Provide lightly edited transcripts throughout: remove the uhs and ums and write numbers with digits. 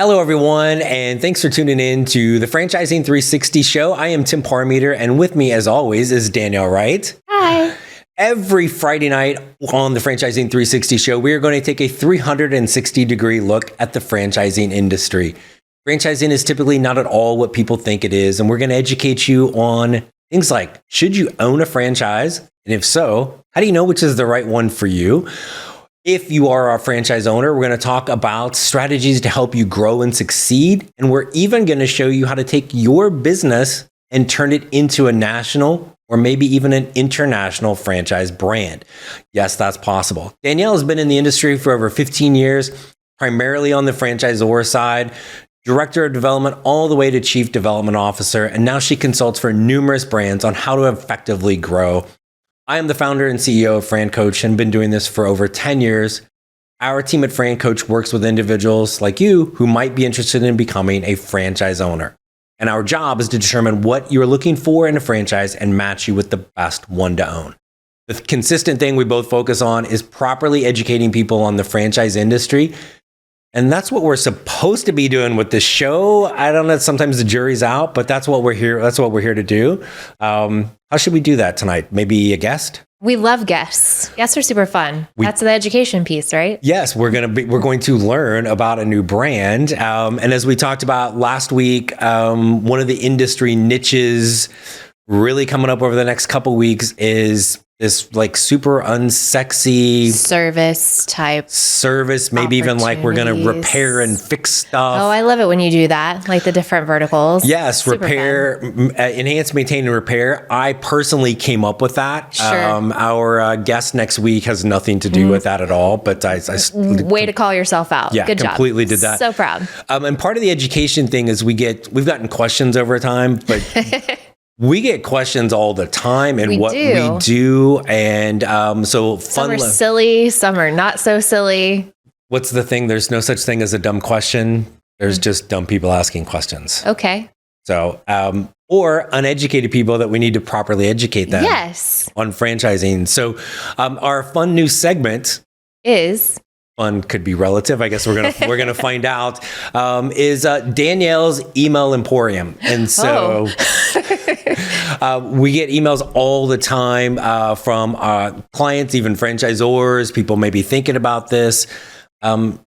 Hello, everyone, and thanks for tuning in to the Franchising 360 show. I am Tim Parmeter, and with me, as always, is Danielle Wright. Hi. Every Friday night on the Franchising 360 show, we are going to take a 360-degree look at the franchising industry. Franchising is typically not at all what people think it is, and we're going to educate you on things like, should you own a franchise? And if so, how do you know which is the right one for you? If you are a franchise owner, we're going to talk about strategies to help you grow and succeed. And we're even going to show you how to take your business and turn it into a national or maybe even an international franchise brand. Yes, that's possible. Danielle has been in the industry for over 15 years, primarily on the franchisor side, director of development all the way to chief development officer. And now she consults for numerous brands on how to effectively grow. I am the founder and CEO of Fran Coach and been doing this for over 10 years. Our team at Fran Coach works with individuals like you who might be interested in becoming a franchise owner. And our job is to determine what you're looking for in a franchise and match you with the best one to own. The consistent thing we both focus on is properly educating people on the franchise industry. And that's what we're supposed to be doing with this show. I don't know, sometimes the jury's out, but that's what we're here. That's what we're here to do. How should we do that tonight? Maybe a guest? We love guests. Guests are super fun. That's the education piece, right? Yes, we're going to learn about a new brand. And as we talked about last week, one of the industry niches really coming up over the next couple weeks is this like super unsexy service, maybe even like we're going to repair and fix stuff. Oh, I love it when you do that, like the different verticals. Yes, super repair, enhance, maintain, and repair. I personally came up with that. Sure. Our guest next week has nothing to do with that at all, but I way to call yourself out. Yeah, good job. Completely did that. So proud. And part of the education thing is we've gotten questions over time, but we get questions all the time, and we do. And so fun. Some are silly, some are not so silly. What's the thing? There's no such thing as a dumb question. There's just dumb people asking questions. Okay. So, or uneducated people that we need to properly educate them. Yes. On franchising. So, our fun new segment is. Fun could be relative. I guess we're gonna find out. Is Danielle's Email Emporium, and so. We get emails all the time from clients, even franchisors. People may be thinking about this. And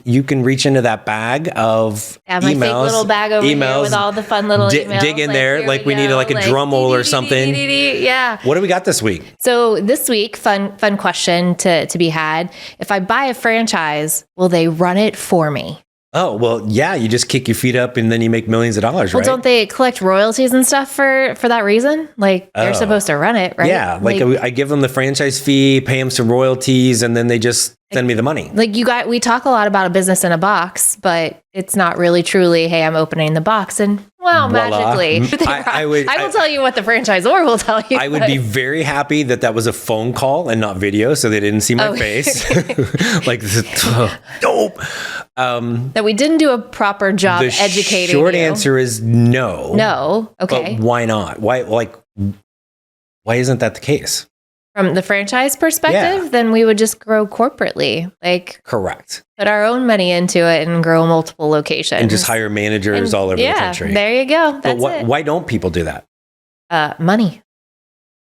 you can reach into that bag of emails. My fake little bag over here with all the fun little emails. Dig in there, like we need like a drum roll or something. Yeah. What do we got this week? So this week, fun question to be had. If I buy a franchise, will they run it for me? Oh, well, yeah, you just kick your feet up and then you make millions of dollars, right? Well, don't they collect royalties and stuff for that reason? Like, they're supposed to run it, right? Yeah, like I give them the franchise fee, pay them some royalties, and then they just send me the money. Like we talk a lot about a business in a box, but it's not really truly, hey, I'm opening the box and, well, voila. Magically. I will tell you what the franchisor will tell you. I would be very happy that was a phone call and not video, so they didn't see my face. Like, dope. That we didn't do a proper job educating you. Short you. answer is no. No. Okay. But why not? Why isn't that the case? From the franchise perspective, then we would just grow corporately. Like, correct. Put our own money into it and grow multiple locations. And just hire managers all over the country. There you go. That's it. Why don't people do that? Money.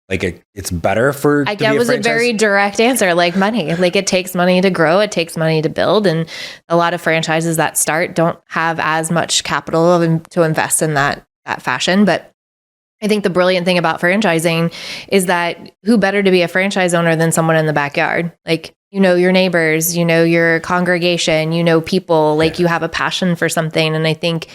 Like it's better for. That was a very direct answer. Like money. Like it takes money to grow. It takes money to build, and a lot of franchises that start don't have as much capital to invest in that fashion. But I think the brilliant thing about franchising is that who better to be a franchise owner than someone in the backyard? Like, you know your neighbors, you know your congregation, you know people. Like you have a passion for something, and I think.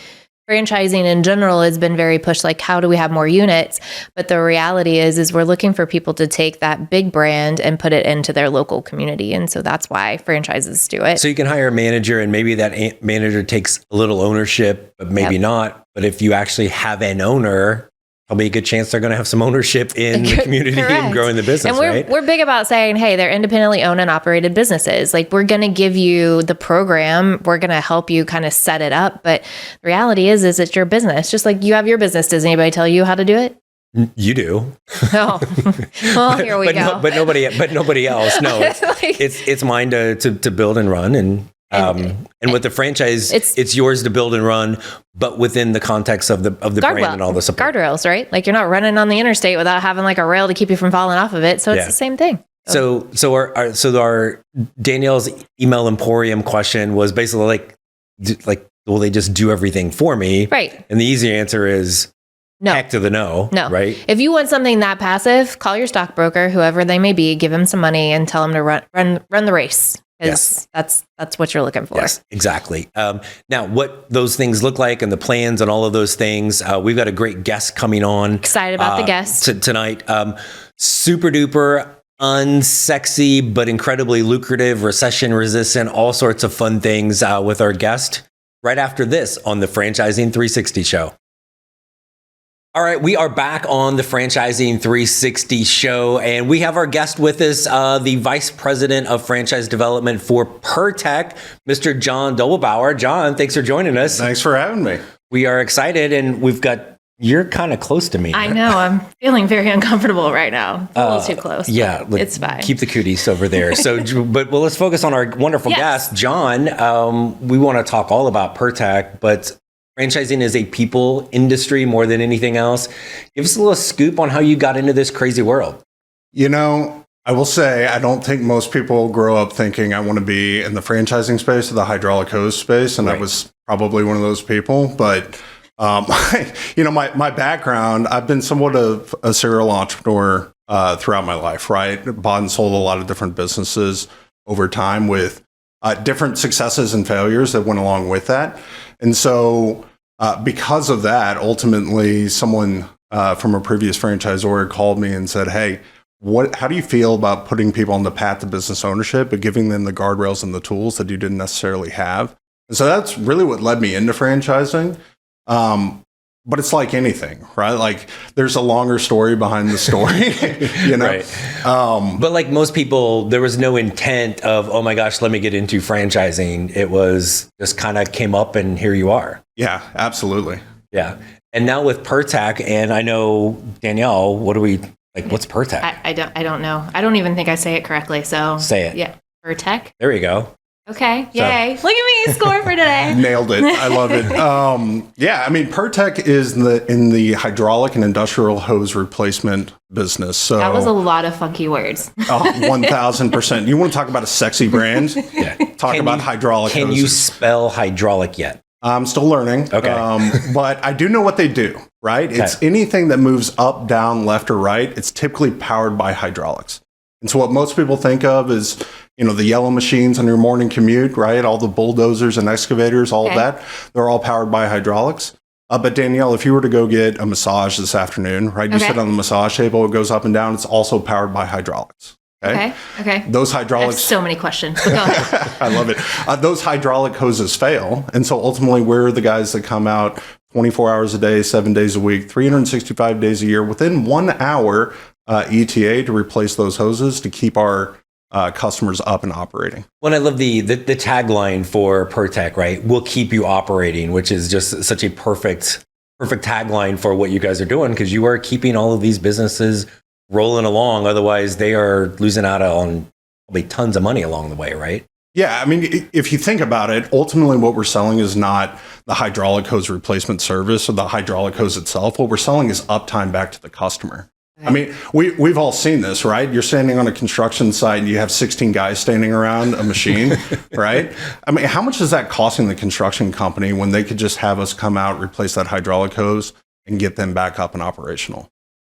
Franchising in general has been very pushed, like how do we have more units? But the reality is we're looking for people to take that big brand and put it into their local community. And so that's why franchises do it. So you can hire a manager and maybe that manager takes a little ownership, but maybe not. But if you actually have an owner, probably a good chance they're going to have some ownership in the community and growing the business, and we're big about saying, hey, they're independently owned and operated businesses. Like we're going to give you the program. We're going to help you kind of set it up. But the reality is it's your business. Just like you have your business. Does anybody tell you how to do it? You do. Oh, well, here we go. But nobody else. No, it's mine to build and run. And And with the franchise, it's yours to build and run, but within the context of the brand and all the support. Guardrails, right? Like you're not running on the interstate without having like a rail to keep you from falling off of it. So it's the same thing. So our Danielle's email emporium question was basically like, will they just do everything for me? Right. And the easy answer is no. Heck to the no. No. Right. If you want something that passive, call your stockbroker, whoever they may be, give him some money and tell him to run the race. Yes. That's what you're looking for. Yes, exactly. Now, what those things look like and the plans and all of those things, we've got a great guest coming on. Excited about the guest tonight. Super duper unsexy, but incredibly lucrative, recession resistant, all sorts of fun things with our guest right after this on the Franchising 360 show. All right, we are back on the Franchising 360 show, and we have our guest with us, the Vice President of Franchise Development for Pirtek, Mr. John Dobelbower. John, thanks for joining us. Thanks for having me. We are excited, and you're kind of close to me. I know. I'm feeling very uncomfortable right now. A little too close. Yeah. It's fine. Keep the cooties over there. So, but let's focus on our wonderful guest, John. We want to talk all about Pirtek, but franchising is a people industry more than anything else. Give us a little scoop on how you got into this crazy world. You know, I will say, I don't think most people grow up thinking I want to be in the franchising space or the hydraulic hose space. And I was probably one of those people. But, my background, I've been somewhat of a serial entrepreneur throughout my life, right? Bought and sold a lot of different businesses over time with different successes and failures that went along with that. And so because of that, ultimately, someone from a previous franchisor called me and said, hey, how do you feel about putting people on the path to business ownership, but giving them the guardrails and the tools that you didn't necessarily have? And so that's really what led me into franchising. But it's like anything, right? Like there's a longer story behind the story, you know? Right. But like most people, there was no intent of, oh my gosh, let me get into franchising. It was just kind of came up and here you are. Yeah, absolutely. Yeah. And now with Pirtek, and I know Danielle, what's Pirtek? I don't know. I don't even think I say it correctly. So say it. Yeah. Pirtek. There you go. Okay. Yay. Look at me. Score for today. Nailed it. I love it. Pirtek is in the hydraulic and industrial hose replacement business. So that was a lot of funky words. 1,000%. You want to talk about a sexy brand? Yeah. Talk about hydraulic hoses. Can you spell hydraulic yet? I'm still learning. Okay. But I do know what they do, right? Okay. It's anything that moves up, down, left, or right. It's typically powered by hydraulics. And so what most people think of is, the yellow machines on your morning commute, right? All the bulldozers and excavators, all of that, they're all powered by hydraulics. But Danielle, if you were to go get a massage this afternoon, right? You sit on the massage table, it goes up and down. It's also powered by hydraulics. Okay. Those hydraulics. I have so many questions. But go ahead. I love it. Those hydraulic hoses fail. And so ultimately, we're the guys that come out 24 hours a day, 7 days a week, 365 days a year, within 1 hour ETA to replace those hoses to keep our customers up and operating. Well, I love the tagline for Pirtek, right? We'll keep you operating, which is just such a perfect tagline for what you guys are doing, because you are keeping all of these businesses rolling along. Otherwise, they are losing out on probably tons of money along the way, right? Yeah, I mean, if you think about it, ultimately what we're selling is not the hydraulic hose replacement service or the hydraulic hose itself. What we're selling is uptime back to the customer. I mean, we've all seen this, right? You're standing on a construction site and you have 16 guys standing around a machine, right? I mean, how much is that costing the construction company when they could just have us come out, replace that hydraulic hose, and get them back up and operational?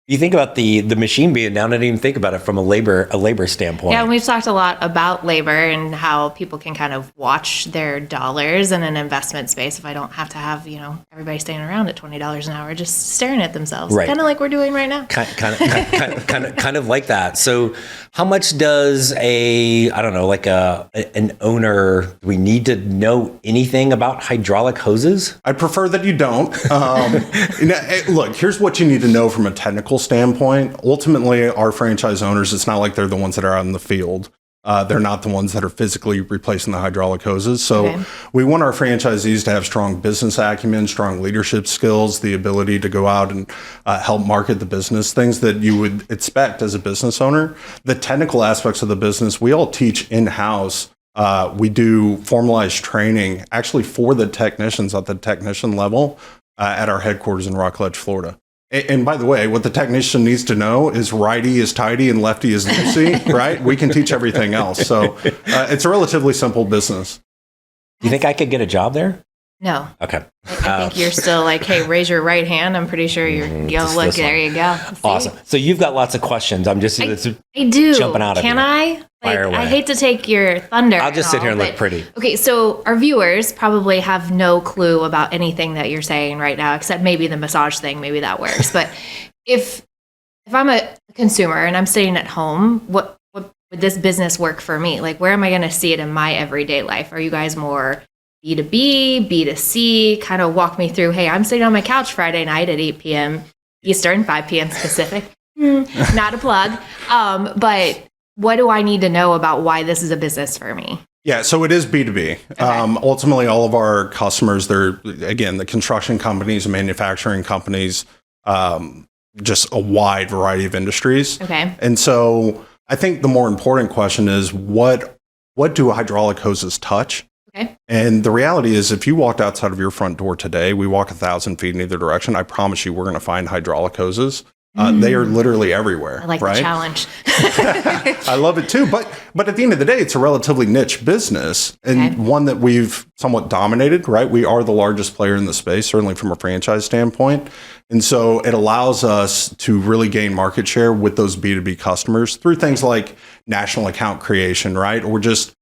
You think about the machine being down, I didn't even think about it from a labor standpoint. Yeah, and we've talked a lot about labor and how people can kind of watch their dollars in an investment space if I don't have to have, everybody standing around at $20 an hour just staring at themselves. Right. Kind of like we're doing right now. Kind of like that. So how much does an owner, do we need to know anything about hydraulic hoses? I prefer that you don't. Look, here's what you need to know from a technical standpoint. Ultimately, our franchise owners, it's not like they're the ones that are out in the field. They're not the ones that are physically replacing the hydraulic hoses. So we want our franchisees to have strong business acumen, strong leadership skills, the ability to go out and help market the business, things that you would expect as a business owner. The technical aspects of the business, we all teach in-house We do formalized training actually for the technicians at the technician level at our headquarters in Rockledge, Florida. And by the way, what the technician needs to know is righty is tighty and lefty is loosey, right? We can teach everything else. So it's a relatively simple business. Do you think I could get a job there? No. Okay. I think you're still like, hey, raise your right hand. I'm pretty sure you're look, there you go. See? Awesome. So you've got lots of questions. I'm just I do. jumping out of Can here. I? Fire away. I hate to take your thunder. I'll just sit here and look pretty. Okay, so our viewers probably have no clue about anything that you're saying right now, except maybe the massage thing. Maybe that works. But if I'm a consumer and I'm sitting at home, what would this business work for me? Like, where am I going to see it in my everyday life? Are you guys more B2B, B2C? Kind of walk me through, hey, I'm sitting on my couch Friday night at 8 p.m. Eastern, 5 p.m. Pacific. Not a plug. But what do I need to know about why this is a business for me? Yeah, so it is B2B. Okay. Ultimately, all of our customers, they're, again, the construction companies and manufacturing companies, just a wide variety of industries. Okay. And so I think the more important question is, what do hydraulic hoses touch? Okay. And the reality is, if you walked outside of your front door today, we walk 1,000 feet in either direction, I promise you we're going to find hydraulic hoses. They are literally everywhere. I like right? the challenge. I love it too. But at the end of the day, it's a relatively niche business and one that we've somewhat dominated, right? We are the largest player in the space, certainly from a franchise standpoint. And so it allows us to really gain market share with those B2B customers through things like national account creation, right? Or just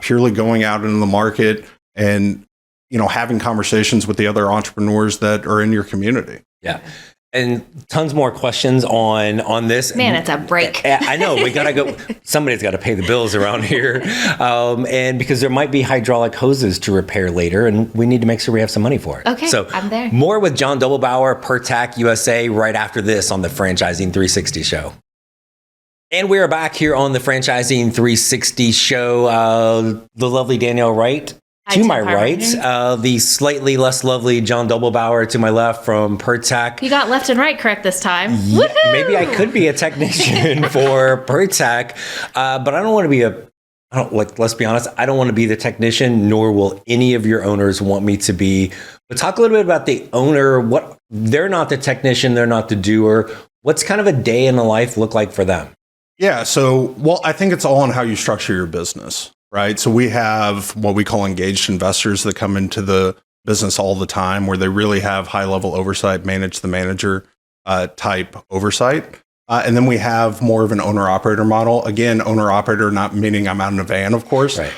purely going out into the market and, having conversations with the other entrepreneurs that are in your community. Yeah. And tons more questions on this. Man, it's a break. I know. We got to go. Somebody's got to pay the bills around here. And because there might be hydraulic hoses to repair later, and we need to make sure we have some money for it. Okay, so I'm there. More with John Dobelbower, Pirtek USA, right after this on the Franchising 360 show. And we are back here on the Franchising 360 show. The lovely Danielle Wright. To my right, the slightly less lovely John Dobelbower to my left from Pirtek. You got left and right correct this time. Yeah, maybe I could be a technician for Pirtek, but I don't want to be let's be honest, I don't want to be the technician, nor will any of your owners want me to be. But talk a little bit about the owner. They're not the technician, they're not the doer. What's kind of a day in the life look like for them? Yeah, I think it's all on how you structure your business. Right. So we have what we call engaged investors that come into the business all the time, where they really have high level oversight, manage the manager type oversight. And then we have more of an owner operator model. Again, owner operator, not meaning I'm out in a van, of course, right.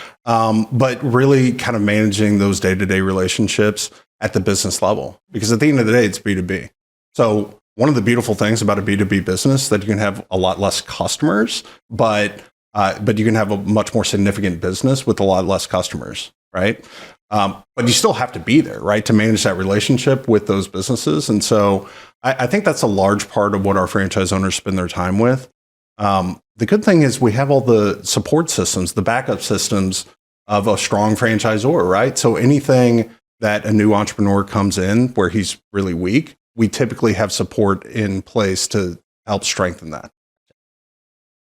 But really kind of managing those day-to-day relationships at the business level. Because at the end of the day, it's B2B. So one of the beautiful things about a B2B business that you can have a lot less customers, but you can have a much more significant business with a lot less customers, right? But you still have to be there, right, to manage that relationship with those businesses. And so I think that's a large part of what our franchise owners spend their time with. The good thing is we have all the support systems, the backup systems of a strong franchisor, right? So anything that a new entrepreneur comes in where he's really weak, we typically have support in place to help strengthen that.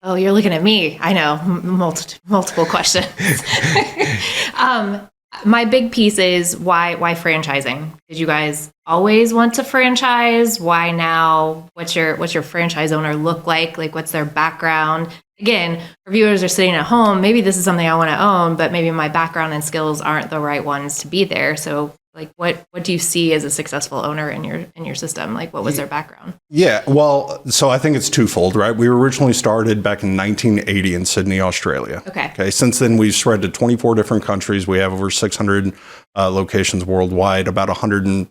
Oh, you're looking at me. I know. Multiple questions. My big piece is why franchising? Did you guys always want to franchise? Why now? What's your franchise owner look like? Like, what's their background? Again, our viewers are sitting at home. Maybe this is something I want to own, but maybe my background and skills aren't the right ones to be there. So, like, what do you see as a successful owner in your system? Like, what was their background? Yeah, well, so I think it's twofold, right? We were originally started back in 1980 in Sydney, Australia. Okay. Since then, we've spread to 24 different countries. We have over 600 locations worldwide, about 100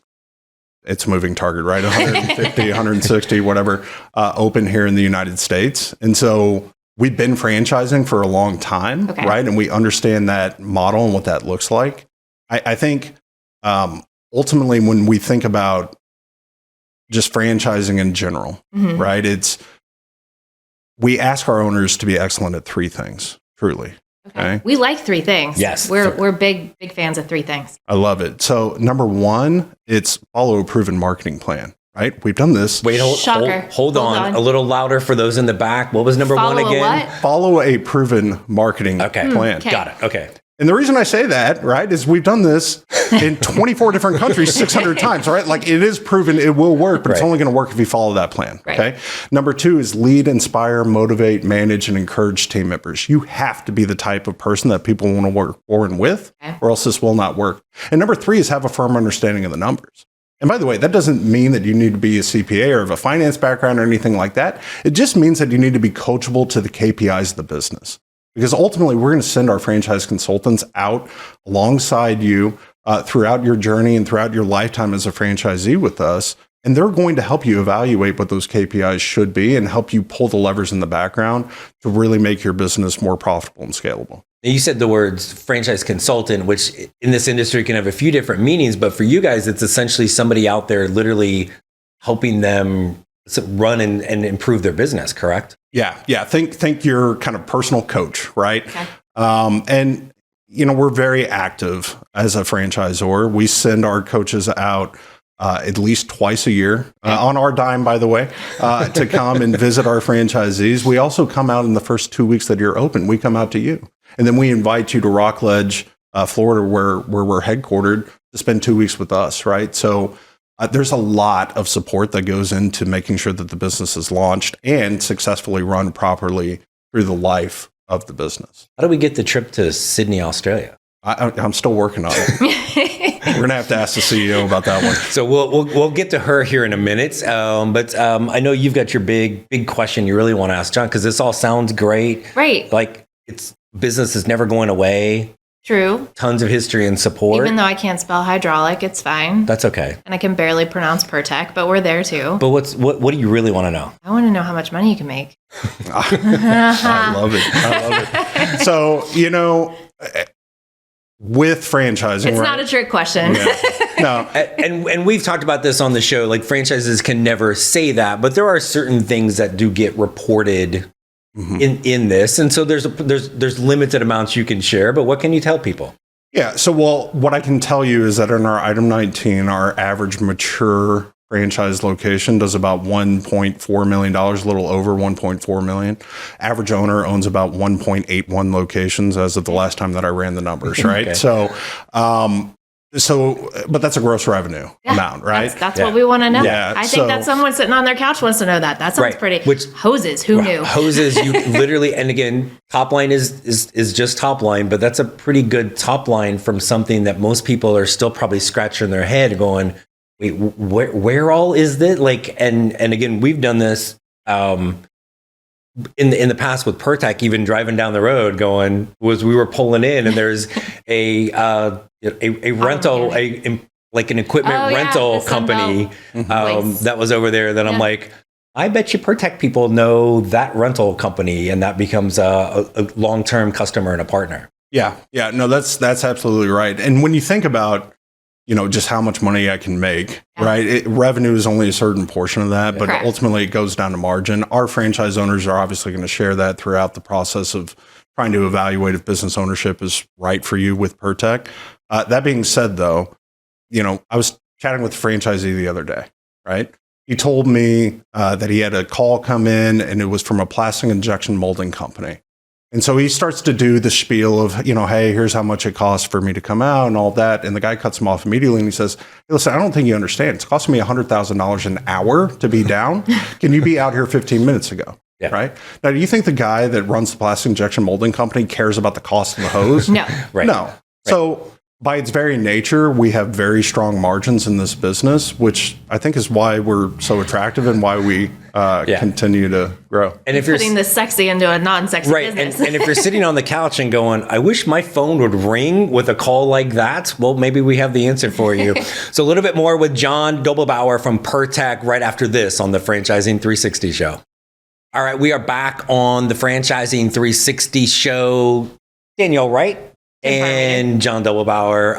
it's a moving target, right? 150, 160, whatever, open here in the United States. And so we've been franchising for a long time, right? And we understand that model and what that looks like. I think ultimately, when we think about just franchising in general, right? We ask our owners to be excellent at three things, truly. Okay. We like three things. Yes. We're big fans of three things. I love it. So number one, it's follow a proven marketing plan. right? We've done this. Wait, hold on. A little louder for those in the back. What was number one again? Follow a proven marketing plan. Okay. Got it. Okay. And the reason I say that, right, is we've done this in 24 different countries 600 times, right? Like it is proven it will work, but it's only going to work if you follow that plan. Right. Okay. Number 2 is lead, inspire, motivate, manage, and encourage team members. You have to be the type of person that people want to work for and with, or else this will not work. And number 3 is have a firm understanding of the numbers. And by the way, that doesn't mean that you need to be a CPA or have a finance background or anything like that. It just means that you need to be coachable to the KPIs of the business. Because ultimately, we're going to send our franchise consultants out alongside you throughout your journey and throughout your lifetime as a franchisee with us. And they're going to help you evaluate what those KPIs should be and help you pull the levers in the background to really make your business more profitable and scalable. You said the words franchise consultant, which in this industry can have a few different meanings. But for you guys, it's essentially somebody out there literally helping them run and improve their business, correct? Yeah. Think your kind of personal coach, right? Okay. And we're very active as a franchisor. We send our coaches out at least twice a year on our dime, by the way, to come and visit our franchisees. We also come out in the first 2 weeks that you're open. We come out to you, and then we invite you to Rockledge, Florida, where we're headquartered, to spend 2 weeks with us, right? So there's a lot of support that goes into making sure that the business is launched and successfully run properly through the life of the business. How do we get the trip to Sydney, Australia? I'm still working on it. We're gonna have to ask the CEO about that one. So we'll get to her here in a minute. But I know you've got your big question you really want to ask John, because this all sounds great. Right. Like business is never going away. True. Tons of history and support. Even though I can't spell hydraulic, it's fine. That's okay. And I can barely pronounce Pirtek, but we're there too. But what do you really want to know? I want to know how much money you can make. I love it. So, with franchising, it's not a trick question. No. And we've talked about this on the show. Like franchises can never say that, but there are certain things that do get reported in this, and so there's limited amounts you can share. But what can you tell people? Yeah. So, what I can tell you is that in our item 19, our average mature franchise location does about $1.4 million, a little over $1.4 million. Average owner owns about 1.81 locations as of the last time that I ran the numbers, right? Okay. So, but that's a gross revenue amount, right? That's what we want to know. Yeah, I think that someone sitting on their couch wants to know that. That sounds pretty. Which hoses? Who knew? Hoses, you literally, and again, top line is just top line, but that's a pretty good top line from something that most people are still probably scratching their head, going, "Wait, where all is this?" Like, and again, we've done this in the past with Pirtek, even driving down the road, we were pulling in, and there's a rental, like an equipment rental company that was over there. Then I'm like, I bet you Pirtek people know that rental company, and that becomes a long-term customer and a partner. Yeah. No, that's absolutely right. And when you think about, just how much money I can make, right? Revenue is only a certain portion of that, but ultimately it goes down to margin. Our franchise owners are obviously going to share that throughout the process of trying to evaluate if business ownership is right for you with Pirtek. That being said, though, I was chatting with a franchisee the other day, right? He told me that he had a call come in, and it was from a plastic injection molding company. And so he starts to do the spiel of, hey, here's how much it costs for me to come out and all that. And the guy cuts him off immediately, and he says, hey, listen, I don't think you understand. It's costing me $100,000 an hour to be down. Can you be out here 15 minutes ago? Yeah. Right. Now, do you think the guy that runs the plastic injection molding company cares about the cost of the hose? No. Right. No. Right. So by its very nature, we have very strong margins in this business, which I think is why we're so attractive and why we continue to grow. And if you're putting the sexy into a non-sexy business. And if you're sitting on the couch and going, I wish my phone would ring with a call like that, well, maybe we have the answer for you. So a little bit more with John Dobelbower from Pirtek right after this on the Franchising 360 show. All right, we are back on the Franchising 360 show. Danielle Wright and John Dobelbower,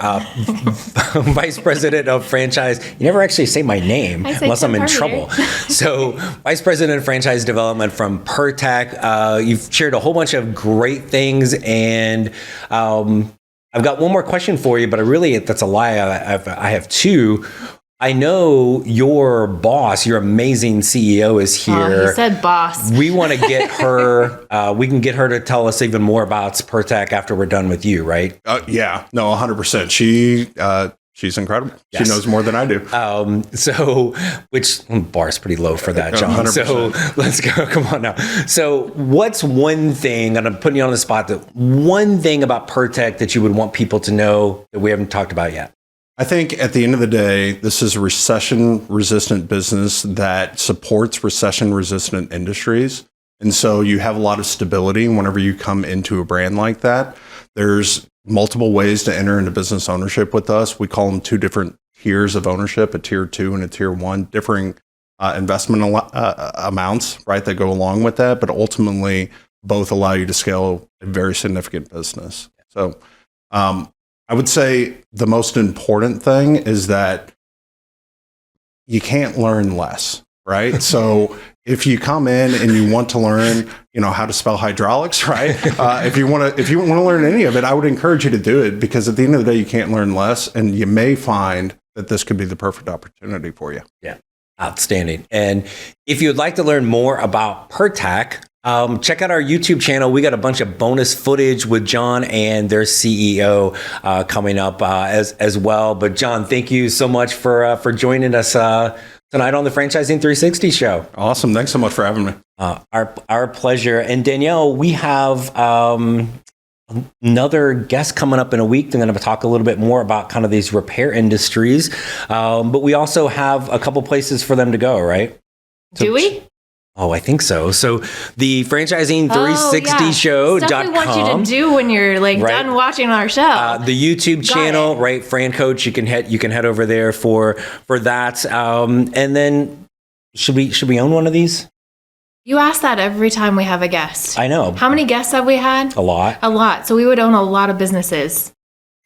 Vice President of Franchise. You never actually say my name unless I'm in trouble. So, Vice President of Franchise Development from Pirtek. You've shared a whole bunch of great things, and I've got one more question for you, but that's a lie. I have two. I know your boss, your amazing CEO is here. Oh, he said boss. We want to get her, we can get her to tell us even more about Pirtek after we're done with you, right? Yeah, no, 100%. She's incredible. Yes. She knows more than I do. Which bar's pretty low for that, John. 100%. So let's go. Come on now. So what's one thing, and I'm putting you on the spot, that one thing about Pirtek that you would want people to know that we haven't talked about yet? I think at the end of the day, this is a recession-resistant business that supports recession-resistant industries. And so you have a lot of stability whenever you come into a brand like that. There's multiple ways to enter into business ownership with us. We call them two different tiers of ownership, a tier 2 and a tier 1, differing investment amounts, right, that go along with that. But ultimately, both allow you to scale a very significant business. So I would say the most important thing is that you can't learn less, right? So if you come in and you want to learn, how to spell hydraulics, right? If you want to learn any of it, I would encourage you to do it, because at the end of the day, you can't learn less, and you may find that this could be the perfect opportunity for you. Yeah, outstanding. And if you'd like to learn more about Pirtek, check out our YouTube channel. We got a bunch of bonus footage with John and their CEO coming up as well. But John, thank you so much for joining us tonight on the Franchising 360 show. Awesome. Thanks so much for having me. Our pleasure. And Danielle, we have another guest coming up in a week. They're going to talk a little bit more about kind of these repair industries. But we also have a couple places for them to go, right? Do we? Oh, I think so. So the franchising360show.com. Stuff we want you to do when you're done watching our show. The YouTube channel, right? Fran Coach, you can head over there for that. And then should we own one of these? You ask that every time we have a guest. I know. How many guests have we had? A lot. A lot. So we would own a lot of businesses.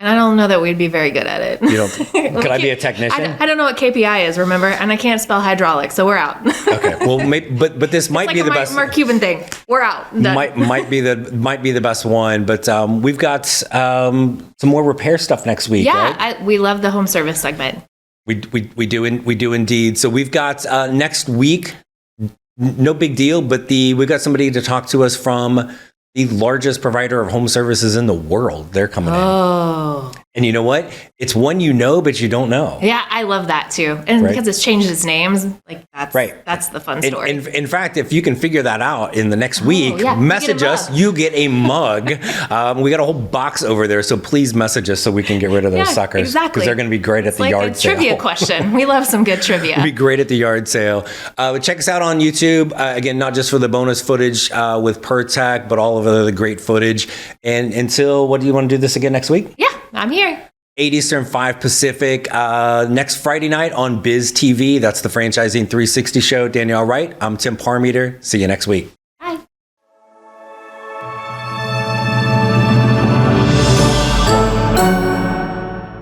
And I don't know that we'd be very good at it. Could I be a technician? I don't know what KPI is, remember? And I can't spell hydraulics, so we're out. Okay. Well, but this might be the best. Mark Cuban thing. We're out. Might be the best one. But we've got some more repair stuff next week. Yeah, right? we love the home service segment. We do indeed. So we've got next week. No big deal, but we've got somebody to talk to us from the largest provider of home services in the world. They're coming in. And you know what? It's one but you don't know. Yeah, I love that too. And because it's changed its names, that's the fun story. In fact, if you can figure that out in the next week, message us. You get a mug. We got a whole box over there, so please message us so we can get rid of those suckers. Exactly. Because they're going to be great at the yard sale. Trivia question. We love some good trivia. Be great at the yard sale. Check us out on YouTube. Again, not just for the bonus footage with Pirtek, but all of the great footage. And until, what do you want to do this again next week? Yeah, I'm here. 8 Eastern, 5 Pacific. Next Friday night on BizTV. That's the Franchising 360 show. Danielle Wright. I'm Tim Parmeter. See you next week.